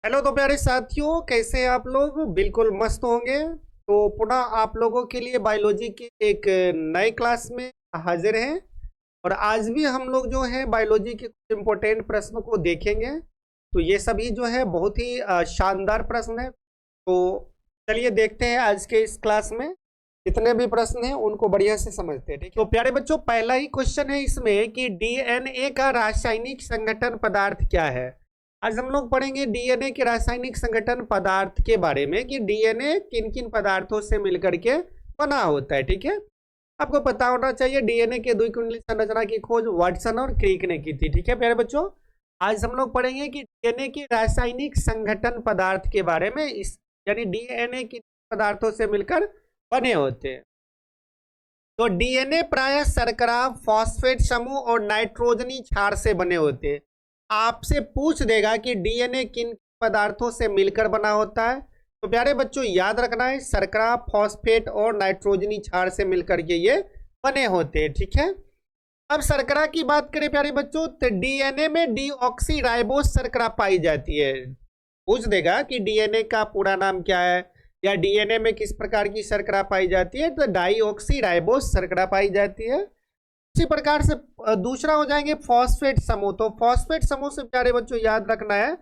Hello तो प्यारे साथियों, कैसे हैं आप लोग? बिल्कुल मस्त होंगे। तो पुनः आप लोगों के लिए बायोलॉजी की एक नए क्लास में हाजिर हैं। और आज भी हम लोग जो है बायोलॉजी के कुछ इम्पोर्टेंट प्रश्न को देखेंगे। तो ये सभी जो है बहुत ही शानदार प्रश्न है। तो चलिए देखते हैं आज के इस क्लास में जितने भी प्रश्न हैं उनको बढ़िया से समझते हैं। ठीक है, तो प्यारे बच्चों, पहला ही क्वेश्चन है इसमें कि डीएनए का रासायनिक संगठन पदार्थ क्या है। आज हम लोग पढ़ेंगे डीएनए के रासायनिक संगठन पदार्थ के बारे में कि डीएनए किन किन पदार्थों से मिलकर के बना होता है। ठीक है, आपको पता होना चाहिए डीएनए के द्विकुंडली संरचना की खोज वाटसन और क्रिक ने की थी। ठीक है प्यारे बच्चों, आज हम लोग पढ़ेंगे कि डीएनए के रासायनिक संगठन पदार्थ के बारे में, इस यानी डीएनए किन पदार्थों से मिलकर बने होते हैं। तो डीएनए प्रायः शर्करा, फॉस्फेट समूह और नाइट्रोजनी क्षार से बने होते हैं। आपसे पूछ देगा कि डीएनए किन पदार्थों से मिलकर बना होता है। तो प्यारे बच्चों याद रखना है, शर्करा, फॉस्फेट और नाइट्रोजनी क्षार से मिलकर के ये बने होते हैं। ठीक है, अब शर्करा की बात करें प्यारे बच्चों, तो डीएनए में डीऑक्सीराइबोस शर्करा पाई जाती है। पूछ देगा कि डीएनए का पूरा नाम क्या है या डीएनए में किस प्रकार की शर्करा पाई जाती है, तो डाईऑक्सीराइबोस शर्करा पाई जाती है। इसी प्रकार से दूसरा हो जाएंगे फॉस्फेट समूह। तो फॉस्फेट समूह से प्यारे बच्चों याद रखना है,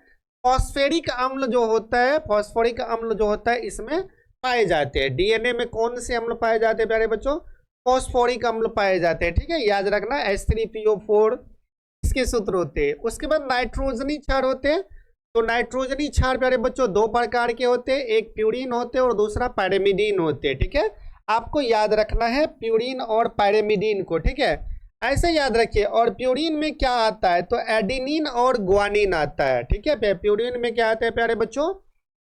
फॉस्फेरिक अम्ल जो होता है, फॉस्फोरिक अम्ल जो होता है इसमें पाए जाते हैं। डीएनए में कौन से अम्ल पाए जाते हैं प्यारे बच्चों? फॉस्फोरिक अम्ल पाए जाते हैं। ठीक है, याद रखना H3PO4 इसके सूत्र होते हैं। उसके बाद नाइट्रोजनी क्षार होते हैं। तो नाइट्रोजनी क्षार प्यारे बच्चों दो प्रकार के होते हैं, एक प्यूरिन होते हैं और दूसरा पायरेमिडीन होते हैं। ठीक है, आपको याद रखना है प्यूरिन और पायरेमिडीन को। ठीक है, ऐसे याद रखिए। और प्यूरिन में क्या आता है, तो एडिनिन और ग्वानिन आता है। ठीक है, प्यूरिन में क्या आता है प्यारे बच्चों?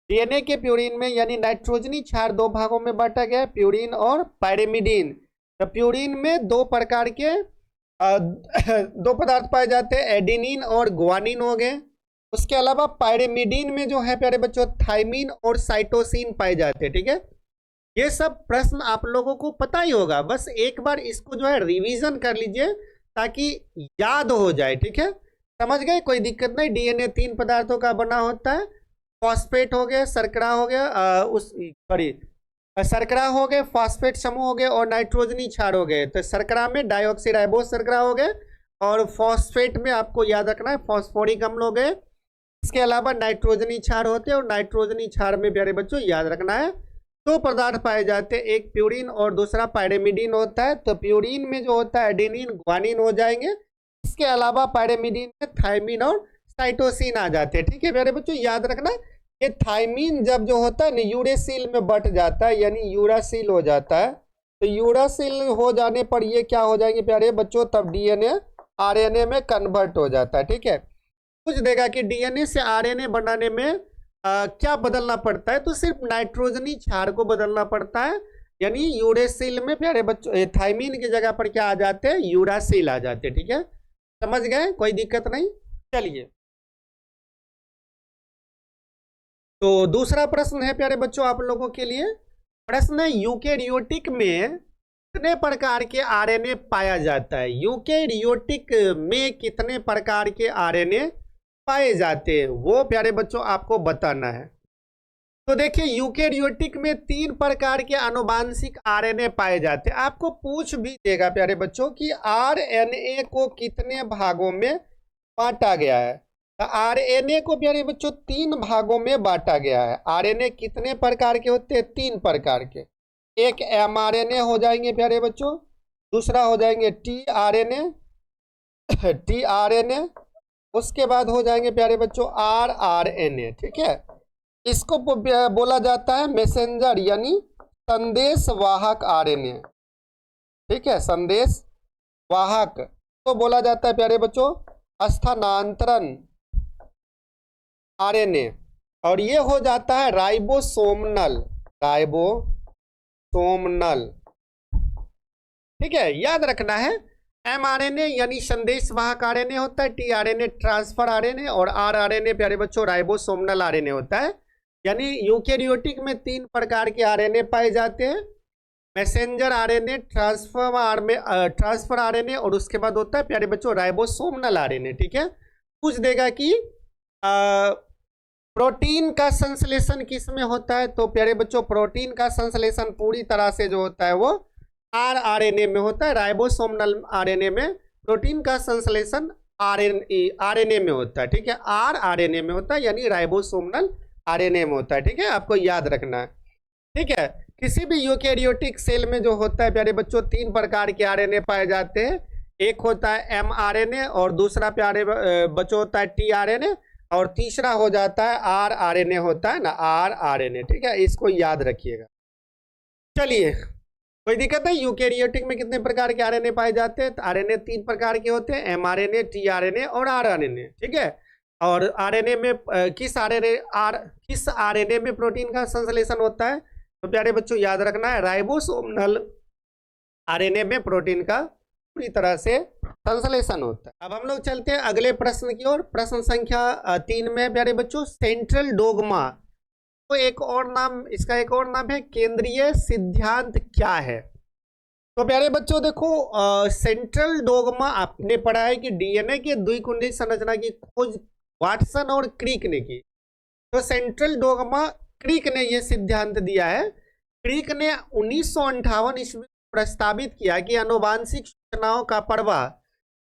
डीएनए के प्यूरिन में यानी नाइट्रोजनी क्षार दो भागों में बांटा गया है, प्यूरिन और पायरेमिडीन। तो प्यूरिन में दो प्रकार के दो पदार्थ पाए जाते हैं, एडिनिन और ग्वानिन हो गए। उसके अलावा पायरेमिडीन में जो है प्यारे बच्चों थाइमिन और साइटोसिन पाए जाते हैं। ठीक है, ये सब प्रश्न आप लोगों को पता ही होगा, बस एक बार इसको जो है रिवीजन कर लीजिए ताकि याद हो जाए। ठीक है, समझ गए? कोई दिक्कत नहीं। डीएनए तीन पदार्थों का बना होता है, फॉस्फेट हो गया, शर्करा हो गया, शर्करा हो गए, फॉस्फेट समूह हो गए और नाइट्रोजनी क्षार हो गए। तो शर्करा में डाईऑक्सीराइबोस शर्करा हो गए और फॉस्फेट में आपको याद रखना है फॉस्फोरिक अम्ल हो गए। इसके अलावा नाइट्रोजनी क्षार होते हैं और नाइट्रोजनी क्षार में प्यारे बच्चों याद रखना है दो पदार्थ पाए जाते हैं, एक प्यूरिन और दूसरा पायरेमिडीन होता है। तो प्यूरिन में जो होता है एडेनिन ग्वानिन हो जाएंगे। इसके अलावा पायरेमिडीन में थाइमिन और साइटोसिन आ जाते हैं। ठीक है प्यारे बच्चों, याद रखना ये थाइमिन जब जो होता है ना यूरेसिल में बट जाता है यानी यूरासिल हो जाता है। तो यूरासिल हो जाने पर ये क्या हो जाएंगे प्यारे बच्चों, तब डीएनए आरएनए में कन्वर्ट हो जाता है। ठीक है, पूछ देगा कि डीएनए से आरएनए बनाने में क्या बदलना पड़ता है, तो सिर्फ नाइट्रोजनी क्षार को बदलना पड़ता है। यानी यूरेसिल में प्यारे बच्चों थाइमिन की जगह पर क्या आ जाते हैं, यूरासिल आ जाते हैं। ठीक है, समझ गए? कोई दिक्कत नहीं। चलिए, तो दूसरा प्रश्न है प्यारे बच्चों आप लोगों के लिए। प्रश्न है यूकेरियोटिक में कितने प्रकार के आरएनए पाया जाता है? यूकेरियोटिक में कितने प्रकार के आरएनए पाए जाते हैं वो प्यारे बच्चों आपको बताना है। तो देखिए यूकेरियोटिक में तीन प्रकार के आनुवांशिक आरएनए पाए जाते हैं। आपको पूछ भी देगा प्यारे बच्चों कि आरएनए को कितने भागों में बांटा गया है। तो आरएनए को प्यारे बच्चों तीन भागों में बांटा गया है। आरएनए कितने प्रकार के होते हैं? तीन प्रकार के। एक एमआरएनए हो जाएंगे प्यारे बच्चों, दूसरा हो जाएंगे टीआरएनए, टीआरएनए, उसके बाद हो जाएंगे प्यारे बच्चों आरआरएनए। ठीक है, इसको बोला जाता है मैसेंजर यानी संदेश वाहक आरएनए। ठीक है, संदेश वाहक तो बोला जाता है प्यारे बच्चों स्थानांतरण आरएनए। और ये हो जाता है राइबोसोमनल, राइबोसोमनल। ठीक है, याद रखना है एमआरएनए यानी संदेश वाहक आरएनए होता है, टीआरएनए ट्रांसफर आरएनए और आरआरएनए प्यारे बच्चों राइबोसोमनल आरएनए होता है। यानी यूकेरियोटिक में तीन प्रकार के आरएनए पाए जाते हैं, मैसेंजर आरएनए, ट्रांसफर आरएनए और उसके बाद होता है प्यारे बच्चों राइबोसोमनल आरएनए। ठीक है, पूछ देगा कि प्रोटीन का संश्लेषण किस में होता है? तो प्यारे बच्चों प्रोटीन का संश्लेषण पूरी तरह से जो होता है वो आरएनए में होता है। राइबोसोमल आरएनए में प्रोटीन का संश्लेषण आरएनए में होता है। ठीक है, आरएनए में होता है, यानी राइबोसोमल आरएनए में होता है। ठीक है, आपको याद रखना है। ठीक है, किसी भी यूकेरियोटिक सेल में जो होता है प्यारे बच्चों 3 प्रकार के आरएनए पाए जाते हैं। एक होता है एमआरएनए और दूसरा प्यारे बच्चों होता है टीआरएनए और तीसरा हो जाता है आरआरएनए होता है ना, आरआरएनए। ठीक है, इसको याद रखिएगा। चलिए, कोई दिक्कत नहीं। यूकेरियोटिक में कितने प्रकार के आरएनए पाए जाते हैं? तो आरएनए 3 प्रकार के होते हैं, एमआरएनए, टीआरएनए और आरआरएनए। ठीक है, और आरएनए में किस आरएनए में प्रोटीन का संश्लेषण होता है? तो प्यारे बच्चों याद रखना है, राइबोसोमल आरएनए में प्रोटीन का पूरी तरह से संश्लेषण होता है। अब हम लोग चलते हैं अगले प्रश्न की ओर। प्रश्न संख्या 3 में प्यारे बच्चों सेंट्रल डोगमा, तो एक और नाम, इसका एक और नाम है केंद्रीय सिद्धांत क्या है? तो प्यारे बच्चों देखो, सेंट्रल डोगमा आपने पढ़ा है कि डीएनए के द्विकुंडी संरचना की खोज वाटसन और क्रिक ने की। तो सेंट्रल डोगमा क्रिक ने यह सिद्धांत दिया है। क्रिक ने 1958 ईस्वी में प्रस्तावित किया कि आनुवांशिक सूचनाओं का प्रवाह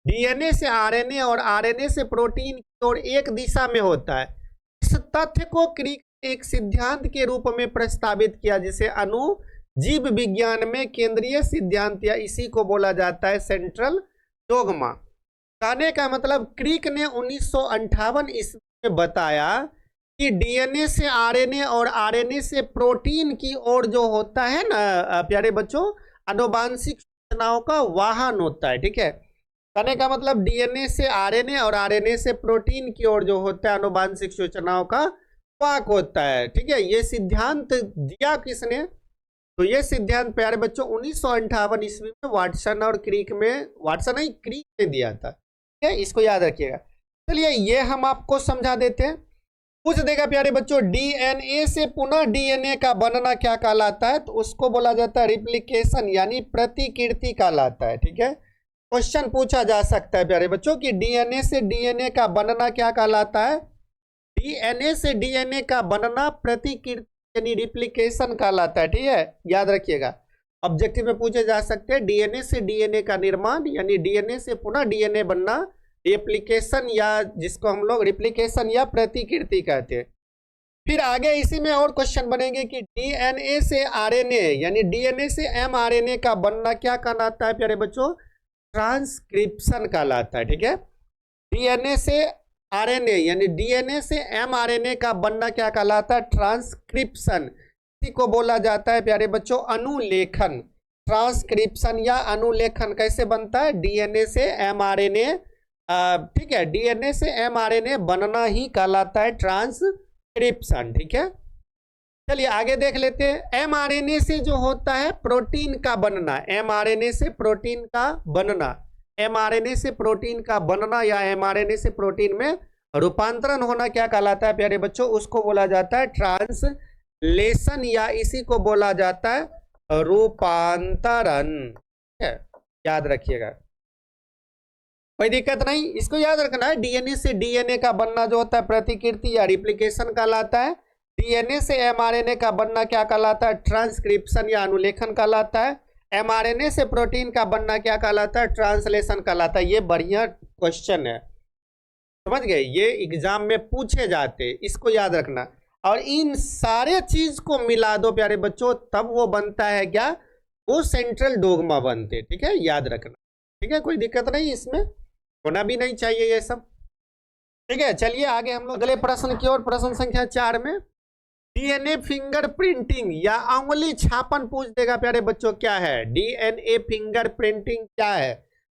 डीएनए से आरएनए और आरएनए से प्रोटीन की ओर एक दिशा में होता है। इस तथ्य को क्रिक ने एक सिद्धांत के रूप में प्रस्तावित किया, जिसे अणुजीव विज्ञान में केंद्रीय सिद्धांत या इसी को बोला जाता है सेंट्रल डोगमा। कहने का मतलब क्रिक ने 1958 ईस्वी में बताया कि डीएनए से आरएनए और आरएनए से प्रोटीन की ओर जो होता है ना प्यारे बच्चों, आनुवांशिक सूचनाओं का वाहन होता है। ठीक है, कहने का मतलब डीएनए से आरएनए और आरएनए से प्रोटीन की ओर जो होता है आनुवांशिक सूचनाओं का वाहक होता है। ठीक है, ये सिद्धांत दिया किसने? तो ये सिद्धांत प्यारे बच्चों 1958 ईस्वी में वाटसन और क्रिक में, वाटसन नहीं क्रिक ने दिया था। ठीक है, इसको याद रखिएगा। चलिए ये हम आपको समझा देते हैं। पूछ देगा प्यारे बच्चों डीएनए से पुनः डीएनए का बनना क्या कहलाता है? तो उसको बोला जाता है रिप्लिकेशन, यानी प्रतिकृति कहलाता है। ठीक है, क्वेश्चन पूछा जा सकता है प्यारे बच्चों कि डीएनए से डीएनए का बनना क्या कहलाता है? डीएनए से डीएनए का बनना प्रतिकृति यानी रिप्लिकेशन कहलाता है। ठीक है, याद रखिएगा। ऑब्जेक्टिव में पूछे जा सकते हैं डीएनए से डीएनए का निर्माण, यानी डीएनए से पुनः डीएनए बनना, रिप्लिकेशन या जिसको हम लोग रिप्लिकेशन या प्रतिकृति कहते हैं। फिर आगे इसी में और क्वेश्चन बनेंगे कि डीएनए से आरएनए यानी डीएनए से एमआरएनए का बनना क्या कहलाता है प्यारे बच्चों? ट्रांसक्रिप्शन कहलाता है। ठीक है, डीएनए से आरएनए यानी डीएनए से एमआरएनए का बनना क्या कहलाता है? ट्रांसक्रिप्शन। इसी को बोला जाता है प्यारे बच्चों अनुलेखन। ट्रांसक्रिप्शन या अनुलेखन कैसे बनता है? डीएनए से एमआरएनए, ठीक है, डीएनए से एमआरएनए बनना ही कहलाता है ट्रांसक्रिप्शन। ठीक है, चलिए आगे देख लेते हैं। एमआरएनए से जो होता है प्रोटीन का बनना, एमआरएनए से प्रोटीन का बनना, एमआरएनए से प्रोटीन का बनना या एमआरएनए से प्रोटीन में रूपांतरण होना क्या कहलाता है प्यारे बच्चों? उसको बोला जाता है ट्रांसलेशन या इसी को बोला जाता है रूपांतरण। याद रखिएगा, कोई दिक्कत नहीं, इसको याद रखना है। डीएनए से डीएनए का बनना जो होता है प्रतिकृति या रिप्लिकेशन कहलाता है। डीएनए से एमआरएनए का बनना क्या कहलाता है? ट्रांसक्रिप्शन या अनुलेखन कहलाता है। एमआरएनए से प्रोटीन का बनना क्या कहलाता है? ट्रांसलेशन कहलाता है। ये बढ़िया क्वेश्चन है, समझ गए? ये एग्जाम में पूछे जाते, इसको याद रखना। और इन सारे चीज को मिला दो प्यारे बच्चों, तब वो बनता है क्या? वो सेंट्रल डोगमा बनते। ठीक है, याद रखना। ठीक है, कोई दिक्कत नहीं, इसमें होना भी नहीं चाहिए ये सब। ठीक है, चलिए आगे हम लोग अगले प्रश्न की ओर। प्रश्न संख्या 4 में डीएनए फिंगर प्रिंटिंग या उंगली छापन पूछ देगा प्यारे बच्चों, क्या है? डीएनए फिंगर प्रिंटिंग क्या है?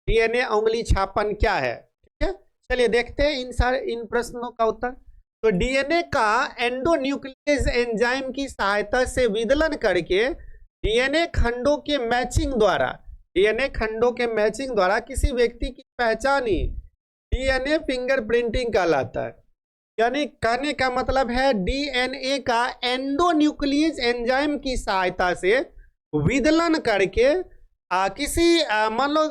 डीएनए उंगली छापन क्या है? ठीक है, चलिए देखते हैं इन प्रश्नों का उत्तर। तो डीएनए का एंडोन्यूक्लियस एंजाइम की सहायता से विदलन करके डीएनए खंडों के मैचिंग द्वारा, डीएनए खंडों के मैचिंग द्वारा किसी व्यक्ति की पहचान ही डीएनए फिंगर प्रिंटिंग कहलाता है। यानी कहने का मतलब है डीएनए का एंडोन्यूक्लियस एंजाइम की सहायता से विदलन करके किसी मान लो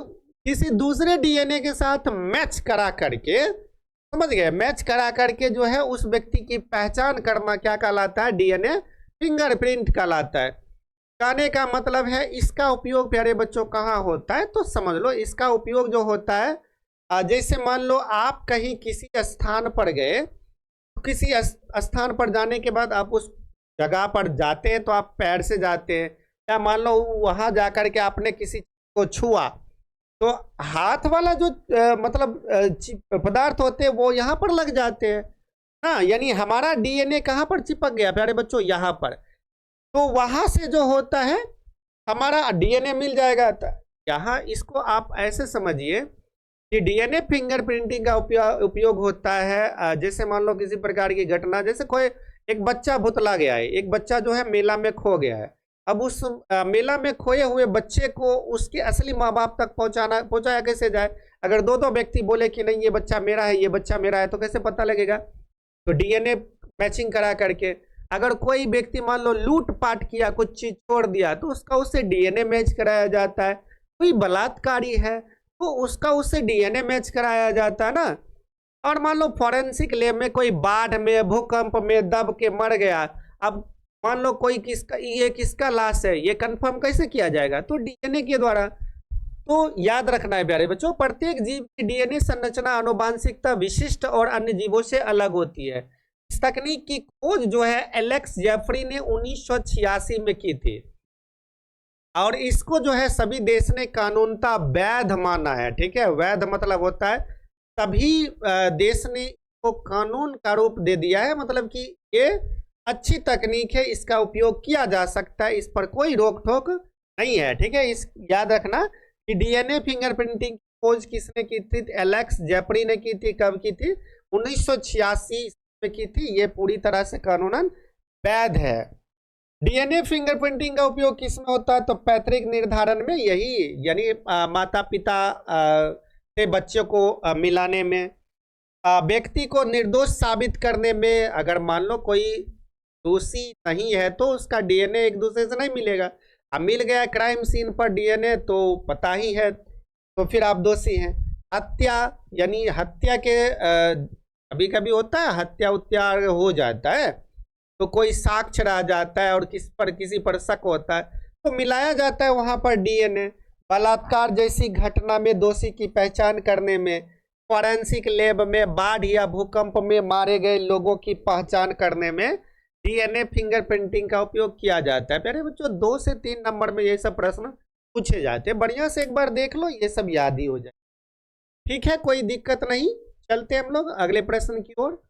किसी दूसरे डीएनए के साथ मैच करा करके समझ गए, मैच करा करके जो है उस व्यक्ति की पहचान करना क्या कहलाता है, डीएनए फिंगरप्रिंट कहलाता है। कहने का मतलब है इसका उपयोग प्यारे बच्चों कहाँ होता है, तो समझ लो इसका उपयोग जो होता है जैसे मान लो आप कहीं किसी स्थान पर गए, किसी स्थान पर जाने के बाद आप उस जगह पर जाते हैं तो आप पैर से जाते हैं, या मान लो वहां जाकर के आपने किसी को छुआ तो हाथ वाला जो मतलब पदार्थ होते हैं वो यहाँ पर लग जाते हैं। हाँ, यानी हमारा डीएनए कहाँ पर चिपक गया प्यारे बच्चों, यहाँ पर। तो वहां से जो होता है हमारा डीएनए मिल जाएगा। यहाँ इसको आप ऐसे समझिए कि डीएनए फिंगरप्रिंटिंग का उपयोग होता है जैसे मान लो किसी प्रकार की घटना, जैसे कोई एक बच्चा भुतला गया है, एक बच्चा जो है मेला में खो गया है। अब उस मेला में खोए हुए बच्चे को उसके असली माँ बाप तक पहुंचाया कैसे जाए? अगर दो व्यक्ति बोले कि नहीं ये बच्चा मेरा है, ये बच्चा मेरा है, तो कैसे पता लगेगा? तो डीएनए मैचिंग करा करके। अगर कोई व्यक्ति मान लो लूट पाट किया, कुछ चीज छोड़ दिया, तो उसका उससे डीएनए मैच कराया जाता है। कोई बलात्कारी है तो उसका उससे डीएनए मैच कराया जाता है ना। और मान लो फॉरेंसिक लैब में कोई बाढ़ में, भूकंप में दब के मर गया, अब मान लो कोई किसका लाश है, ये कंफर्म कैसे किया जाएगा? तो डीएनए के द्वारा। तो याद रखना है प्यारे बच्चों, प्रत्येक जीव की डीएनए संरचना आनुवांशिकता विशिष्ट और अन्य जीवों से अलग होती है। इस तकनीक की खोज जो है एलेक्स जेफरी ने 1986 में की थी, और इसको जो है सभी देश ने कानूनता वैध माना है। ठीक है, वैध मतलब होता है सभी देश ने इसको कानून का रूप दे दिया है, मतलब कि ये अच्छी तकनीक है, इसका उपयोग किया जा सकता है, इस पर कोई रोक टोक नहीं है। ठीक है, इस याद रखना कि डीएनए फिंगरप्रिंटिंग खोज किसने की थी? एलेक्स जेफरी ने की थी। कब की थी? 1986 में की थी। ये पूरी तरह से कानूनन वैध है। डीएनए फिंगरप्रिंटिंग का उपयोग किसमें होता है? तो पैतृक निर्धारण में, यही यानी माता पिता से बच्चों को मिलाने में, व्यक्ति को निर्दोष साबित करने में। अगर मान लो कोई दोषी नहीं है तो उसका डीएनए एक दूसरे से नहीं मिलेगा। अब मिल गया क्राइम सीन पर डीएनए तो पता ही है, तो फिर आप दोषी हैं। हत्या, यानी हत्या के कभी कभी होता है हत्या उत्या हो जाता है तो कोई साक्ष्य रह जाता है और किसी पर शक होता है तो मिलाया जाता है वहां पर डीएनए। बलात्कार जैसी घटना में दोषी की पहचान करने में, फॉरेंसिक लैब में बाढ़ या भूकंप में मारे गए लोगों की पहचान करने में डीएनए फिंगरप्रिंटिंग का उपयोग किया जाता है। प्यारे बच्चों 2 से 3 नंबर में ये सब प्रश्न पूछे जाते हैं, बढ़िया से एक बार देख लो, ये सब याद ही हो जाए। ठीक है, कोई दिक्कत नहीं। चलते हम लोग अगले प्रश्न की ओर।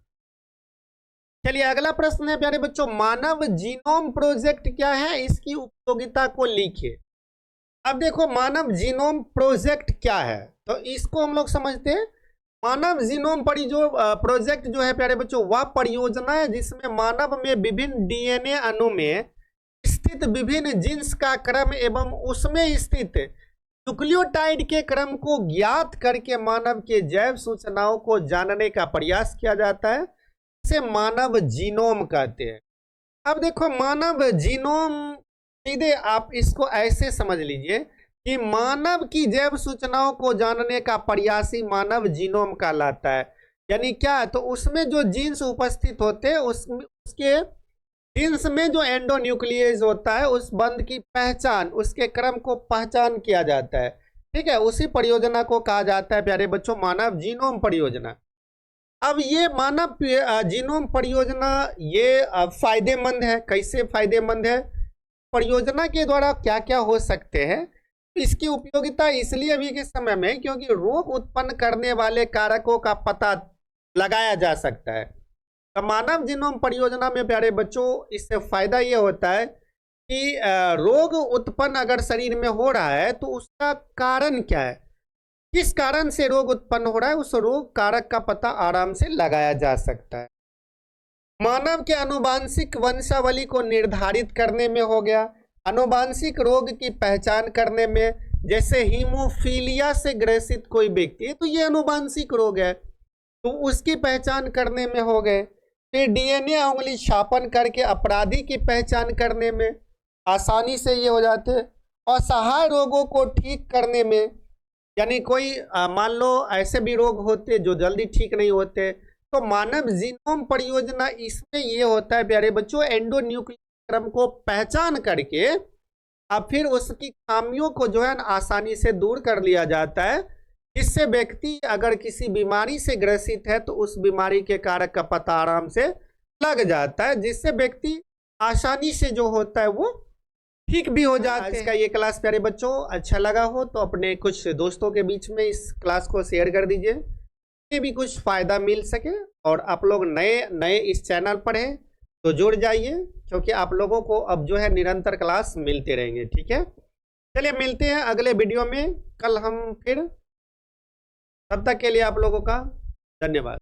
चलिए अगला प्रश्न है प्यारे बच्चों, मानव जीनोम प्रोजेक्ट क्या है, इसकी उपयोगिता को लिखिए। अब देखो मानव जीनोम प्रोजेक्ट क्या है, तो इसको हम लोग समझते हैं। मानव जीनोम प्रोजेक्ट जो है प्यारे बच्चों, वह परियोजना है जिसमें मानव में विभिन्न डीएनए अणु में स्थित विभिन्न जीन्स का क्रम एवं उसमें स्थित न्यूक्लियोटाइड के क्रम को ज्ञात करके मानव के जैव सूचनाओं को जानने का प्रयास किया जाता है। इसे मानव जीनोम कहते हैं। अब देखो मानव जीनोम, सीधे आप इसको ऐसे समझ लीजिए कि मानव की जैव सूचनाओं को जानने का प्रयास ही मानव जीनोम कहलाता है। यानी क्या है, तो उसमें जो जीन्स उपस्थित होते हैं उसके जीन्स में जो एंडोन्यूक्लियस होता है उस बंध की पहचान, उसके क्रम को पहचान किया जाता है। ठीक है, उसी परियोजना को कहा जाता है प्यारे बच्चों मानव जीनोम परियोजना। अब ये मानव जीनोम परियोजना ये फायदेमंद है। कैसे फायदेमंद है? परियोजना के द्वारा क्या क्या हो सकते हैं, इसकी उपयोगिता इसलिए अभी के समय में क्योंकि रोग उत्पन्न करने वाले कारकों का पता लगाया जा सकता है। तो मानव जीनोम परियोजना में प्यारे बच्चों इससे फायदा ये होता है कि रोग उत्पन्न अगर शरीर में हो रहा है तो उसका कारण क्या है, किस कारण से रोग उत्पन्न हो रहा है, उस रोग कारक का पता आराम से लगाया जा सकता है। मानव के आनुवांशिक वंशावली को निर्धारित करने में हो गया, आनुवांशिक रोग की पहचान करने में, जैसे हीमोफीलिया से ग्रसित कोई व्यक्ति है तो ये आनुवांशिक रोग है तो उसकी पहचान करने में हो गए। फिर डीएनए उंगली छापन करके अपराधी की पहचान करने में आसानी से ये हो जाते हैं। असहाय रोगों को ठीक करने में, यानी कोई मान लो ऐसे भी रोग होते जो जल्दी ठीक नहीं होते। तो मानव जीनोम परियोजना इसमें ये होता है प्यारे बच्चों, एंडोन्यूक्लियर क्रम को पहचान करके अब फिर उसकी खामियों को जो है आसानी से दूर कर लिया जाता है, जिससे व्यक्ति अगर किसी बीमारी से ग्रसित है तो उस बीमारी के कारक का पता आराम से लग जाता है, जिससे व्यक्ति आसानी से जो होता है वो ठीक भी हो जाता है। इसका ये क्लास प्यारे बच्चों अच्छा लगा हो तो अपने कुछ दोस्तों के बीच में इस क्लास को शेयर कर दीजिए, ये भी कुछ फायदा मिल सके। और आप लोग नए नए इस चैनल पर हैं तो जुड़ जाइए, क्योंकि आप लोगों को अब जो है निरंतर क्लास मिलते रहेंगे। ठीक है, चलिए मिलते हैं अगले वीडियो में कल हम फिर। तब तक के लिए आप लोगों का धन्यवाद।